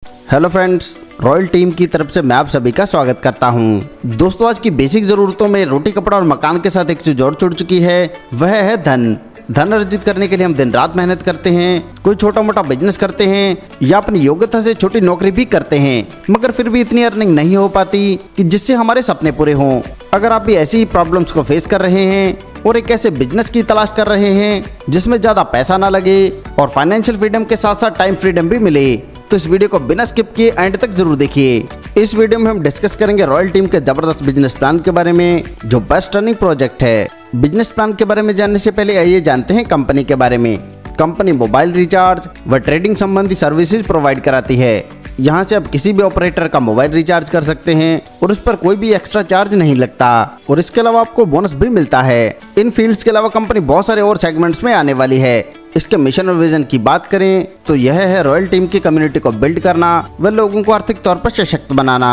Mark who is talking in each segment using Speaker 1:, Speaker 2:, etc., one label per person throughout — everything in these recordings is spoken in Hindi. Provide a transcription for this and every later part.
Speaker 1: हेलो फ्रेंड्स, रॉयल टीम की तरफ से मैं आप सभी का स्वागत करता हूं। दोस्तों, आज की बेसिक ज़रूरतों में रोटी, कपड़ा और मकान के साथ एक चीज़ और जुड़ चुकी है, वह है धन। धन अर्जित करने के लिए हम दिन रात मेहनत करते हैं, कोई छोटा मोटा बिजनेस करते हैं या अपनी योग्यता से छोटी नौकरी भी करते हैं, मगर फिर भी इतनी अर्निंग नहीं हो पाती कि जिससे हमारे सपने पूरे हों। अगर आप भी ऐसी ही प्रॉब्लम्स को फेस कर रहे हैं और एक ऐसे बिजनेस की तलाश कर रहे हैं जिसमें ज़्यादा पैसा ना लगे और फाइनेंशियल फ्रीडम के साथ साथ टाइम फ्रीडम भी मिले, तो इस वीडियो को बिना स्किप किए एंड तक जरूर देखिए। इस वीडियो में हम डिस्कस करेंगे रॉयल टीम के जबरदस्त बिजनेस प्लान के बारे में, जो बेस्ट रनिंग प्रोजेक्ट है। बिजनेस प्लान के बारे में जानने से पहले आइए जानते हैं कंपनी के बारे में। कंपनी मोबाइल रिचार्ज व ट्रेडिंग संबंधी सर्विसेज प्रोवाइड कराती है। यहाँ से आप किसी भी ऑपरेटर का मोबाइल रिचार्ज कर सकते हैं और उस पर कोई भी एक्स्ट्रा चार्ज नहीं लगता और इसके अलावा आपको बोनस भी मिलता है। इन फील्ड्स के अलावा कंपनी बहुत सारे और सेगमेंट्स में आने वाली है। इसके मिशन और विजन की बात करें तो यह है रॉयल टीम की कम्युनिटी को बिल्ड करना व लोगों को आर्थिक तौर पर सशक्त बनाना।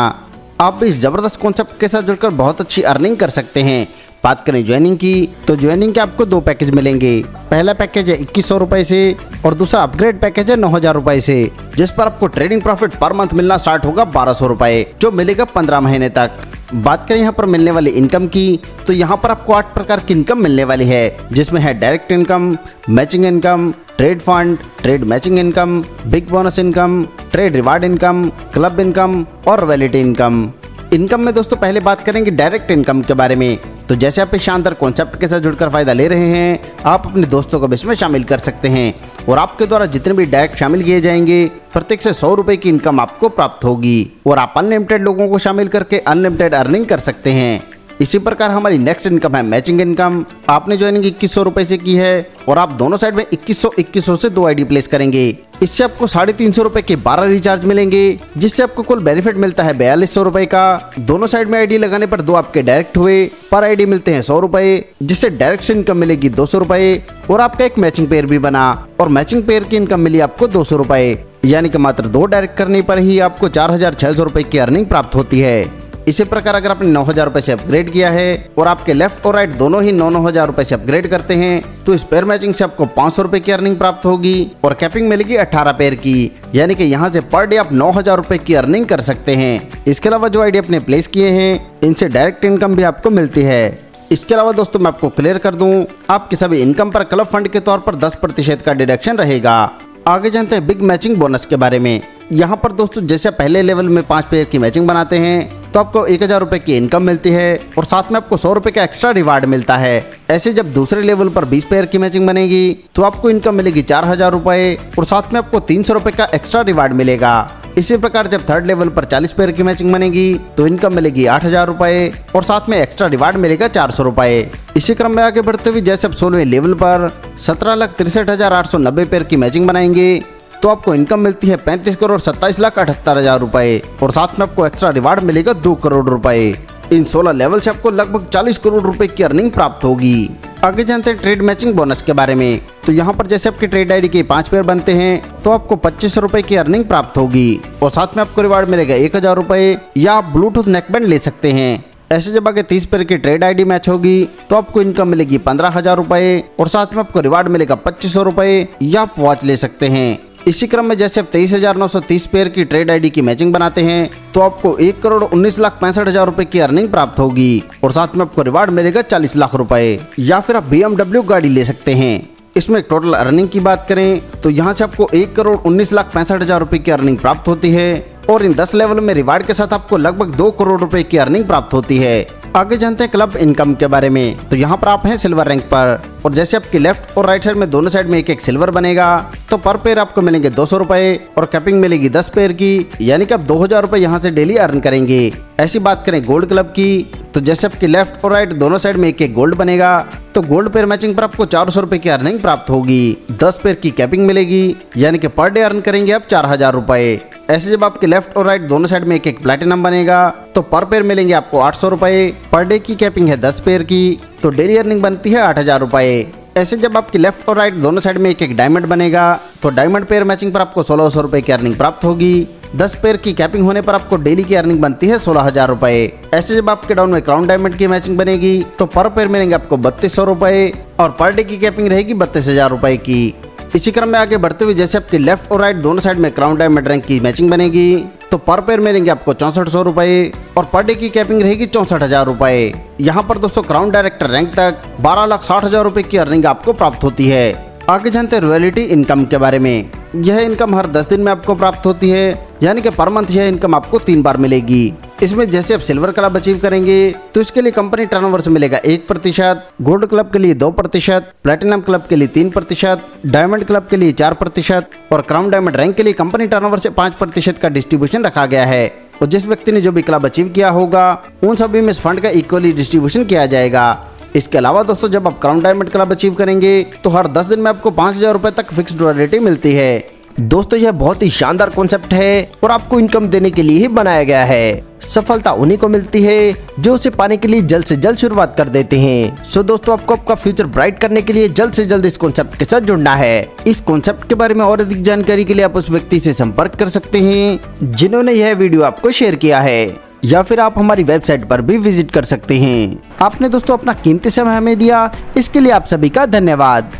Speaker 1: आप भी इस जबरदस्त कॉन्सेप्ट के साथ जुड़कर बहुत अच्छी अर्निंग कर सकते हैं। बात करें ज्वाइनिंग की, तो ज्वाइनिंग के आपको दो पैकेज मिलेंगे। पहला पैकेज है 2100 रुपए से और दूसरा अपग्रेड पैकेज है 9000 रुपए से, जिस पर आपको ट्रेडिंग प्रॉफिट पर मंथ मिलना स्टार्ट होगा 1200 रुपए, जो मिलेगा 15 महीने तक। बात करें यहाँ पर मिलने वाली इनकम की, तो यहाँ पर आपको 8 प्रकार की इनकम मिलने वाली है, जिसमें है direct income, matching income, trade fund, trade matching income, big bonus income, trade reward income, club income और रॉयल्टी इनकम। इनकम में दोस्तों पहले बात करेंगे डायरेक्ट इनकम के बारे में। तो जैसे आप इस शानदार कॉन्सेप्ट के साथ जुड़कर फायदा ले रहे हैं, आप अपने दोस्तों को भी इसमें शामिल कर सकते हैं और आपके द्वारा जितने भी डायरेक्ट शामिल किए जाएंगे, प्रत्येक से 100 रुपए की इनकम आपको प्राप्त होगी और आप अनलिमिटेड लोगों को शामिल करके अनलिमिटेड अर्निंग कर सकते हैं। इसी प्रकार हमारी नेक्स्ट इनकम है मैचिंग इनकम। आपने ज्वाइनिंग 2100 रुपए से की है और आप दोनों साइड में 2100 से 2 आईडी प्लेस करेंगे। इससे आपको 350 रुपए के 12 रिचार्ज मिलेंगे, जिससे आपको कुल बेनिफिट मिलता है 4200 रुपए का। दोनों साइड में आईडी लगाने पर 2 आपके डायरेक्ट हुए, पर आईडी मिलते हैं 100 रुपए, जिससे डायरेक्ट इनकम मिलेगी 200 रुपए और आपका एक मैचिंग पेयर भी बना और मैचिंग पेयर की इनकम मिली आपको 200 रुपए, यानी कि मात्र 2 डायरेक्ट करने पर ही आपको 4600 रुपए की अर्निंग प्राप्त होती है। इसी प्रकार अगर आपने 9000 रुपए से अपग्रेड किया है और आपके लेफ्ट और राइट दोनों ही 9000 रुपए से अपग्रेड करते हैं, तो इस पेयर मैचिंग से आपको 500 रुपए की अर्निंग प्राप्त होगी और कैपिंग मिलेगी 18 पेयर की, यानी कि यहाँ से पर डे आप 9000 रुपए की अर्निंग कर सकते हैं। इसके अलावा जो आईडी आपने प्लेस किए हैं, इनसे डायरेक्ट इनकम भी आपको मिलती है। इसके अलावा दोस्तों मैं आपको क्लियर कर दूं, आपकी सभी इनकम पर क्लब फंड के तौर पर 10% का डिडक्शन रहेगा। आगे जानते हैं बिग मैचिंग बोनस के बारे में। यहाँ पर दोस्तों जैसे पहले लेवल में 5 पेयर की मैचिंग बनाते हैं तो आपको 1000 रुपए की इनकम मिलती है और साथ में आपको 100 रुपए का एक्स्ट्रा रिवार्ड मिलता है। ऐसे जब दूसरे लेवल पर 20 पेयर की मैचिंग बनेगी तो आपको इनकम मिलेगी 4000 रुपए और साथ में आपको 300 रुपए का एक्स्ट्रा रिवार्ड मिलेगा। इसी प्रकार जब थर्ड लेवल पर 40 पेयर की मैचिंग बनेगी तो इनकम मिलेगी 8000 रुपए और साथ में एक्स्ट्रा रिवार्ड मिलेगा 400 रुपए। इसी क्रम में आगे बढ़ते हुए जैसे आप 16वें लेवल पर 17,63,890 पेयर की मैचिंग बनाएंगे तो आपको इनकम मिलती है 35,27,78,000 रुपए और साथ में आपको एक्स्ट्रा रिवार्ड मिलेगा 2 करोड़ रुपए। इन 16 लेवल से आपको लगभग 40 करोड़ रुपए की अर्निंग प्राप्त होगी। आगे जानते हैं ट्रेड मैचिंग बोनस के बारे में। तो यहाँ पर जैसे आपके ट्रेड आईडी के 5 पेयर बनते हैं तो आपको 2500 रुपए की अर्निंग प्राप्त होगी और साथ में आपको रिवार्ड मिलेगा 1000 रुपए या आप ब्लूटूथ नेकबैंड ले सकते हैं। ऐसे जब आगे 30 पेयर की ट्रेड आईडी मैच होगी तो आपको इनकम मिलेगी 15,000 रुपए और साथ में आपको रिवार्ड मिलेगा 2500 रुपए या आप वॉच ले सकते हैं। इसी क्रम में जैसे आप 23,930 पेयर की ट्रेड आईडी की मैचिंग बनाते हैं तो आपको 1,19,65,000 रुपए की अर्निंग प्राप्त होगी और साथ में आपको रिवार्ड मिलेगा 40 लाख रुपए या फिर आप BMW गाड़ी ले सकते हैं। इसमें टोटल अर्निंग की बात करें तो यहाँ से आपको 1,19,65,000 रुपए की अर्निंग प्राप्त होती है और इन 10 लेवल में रिवार्ड के साथ आपको लगभग 2 करोड़ रुपए की अर्निंग प्राप्त होती है। आगे जानते हैं क्लब इनकम के बारे में। तो यहाँ पर आप हैं सिल्वर रैंक पर और जैसे आपके लेफ्ट और राइट साइड में दोनों साइड में एक सिल्वर बनेगा तो पर पेयर आपको मिलेंगे 200 रुपए और कैपिंग मिलेगी 10 पेयर की, यानी कि आप 2000 रुपए यहाँ से डेली अर्न करेंगे। ऐसी बात करें गोल्ड क्लब की, तो जैसे आपके लेफ्ट और राइट दोनों साइड में एक गोल्ड बनेगा तो गोल्ड पेयर मैचिंग पर आपको 400 रुपए की अर्निंग प्राप्त होगी, 10 पेयर की कैपिंग मिलेगी, यानी कि पर डे अर्न करेंगे आप 4000 रुपए। ऐसे जब आपके लेफ्ट और राइट दोनों साइड में एक प्लैटिनम बनेगा तो पर पेयर मिलेंगे आपको 800 रुपए, पर डे की कैपिंग है 10 पेयर की, तो डेली अर्निंग बनती है 8000 रुपए। ऐसे जब आपके लेफ्ट और राइट दोनों साइड में एक डायमंड बनेगा तो डायमंड पेयर मैचिंग पर आपको 1600 रुपए की अर्निंग प्राप्त होगी, 10 पेयर की कैपिंग होने पर आपको डेली की अर्निंग बनती है 16,000 रुपए। ऐसे जब आपके डाउन में क्राउन डायमंड की मैचिंग बनेगी तो पर पेयर मिलेंगे आपको 3200 रुपए और पर डे की कैपिंग रहेगी 32,000 रुपए की। इसी क्रम में आगे बढ़ते हुए जैसे आपके लेफ्ट और राइट दोनों साइड में क्राउन डायमंड रैंक की मैचिंग बनेगी तो पर पेयर मिलेंगे आपको 6400 रुपए और पर डे की कैपिंग रहेगी 64,000 रुपए। यहाँ पर दोस्तों क्राउन डायरेक्टर रैंक तक 12,60,000 रुपए की अर्निंग आपको प्राप्त होती है। आगे जानते हैं रॉयल्टी इनकम के बारे में। यह इनकम हर 10 दिन में आपको प्राप्त होती है, यानी कि पर मंथ यह इनकम आपको 3 बार मिलेगी। इसमें जैसे आप सिल्वर क्लब अचीव करेंगे तो इसके लिए कंपनी टर्नओवर से मिलेगा 1%, गोल्ड क्लब के लिए 2%, प्लेटिनम क्लब के लिए 3%, डायमंड क्लब के लिए 4% और क्राउन डायमंड रैंक के लिए कंपनी टर्नओवर से 5% का डिस्ट्रीब्यूशन रखा गया है। और जिस व्यक्ति ने जो भी क्लब अचीव किया होगा उन सभी में इस फंड का इक्वली डिस्ट्रीब्यूशन किया जाएगा। इसके अलावा दोस्तों जब आप क्राउन डायमंड क्लब अचीव करेंगे तो हर 10 दिन में आपको 5,000 रुपए तक फिक्स्ड रॉयल्टी मिलती है।
Speaker 2: दोस्तों यह बहुत ही शानदार कॉन्सेप्ट है और आपको इनकम देने के लिए ही बनाया गया है। सफलता उन्हीं को मिलती है जो उसे पाने के लिए जल्द से जल्द शुरुआत कर देते हैं। सो दोस्तों आपको आपका फ्यूचर ब्राइट करने के लिए जल्द से जल्द इस कॉन्सेप्ट के साथ जुड़ना है। इस कॉन्सेप्ट के बारे में और अधिक जानकारी के लिए आप उस व्यक्ति से संपर्क कर सकते हैं जिन्होंने यह वीडियो आपको शेयर किया है, या फिर आप हमारी वेबसाइट पर भी विजिट कर सकते हैं। आपने दोस्तों अपना कीमती समय हमें दिया, इसके लिए आप सभी का धन्यवाद।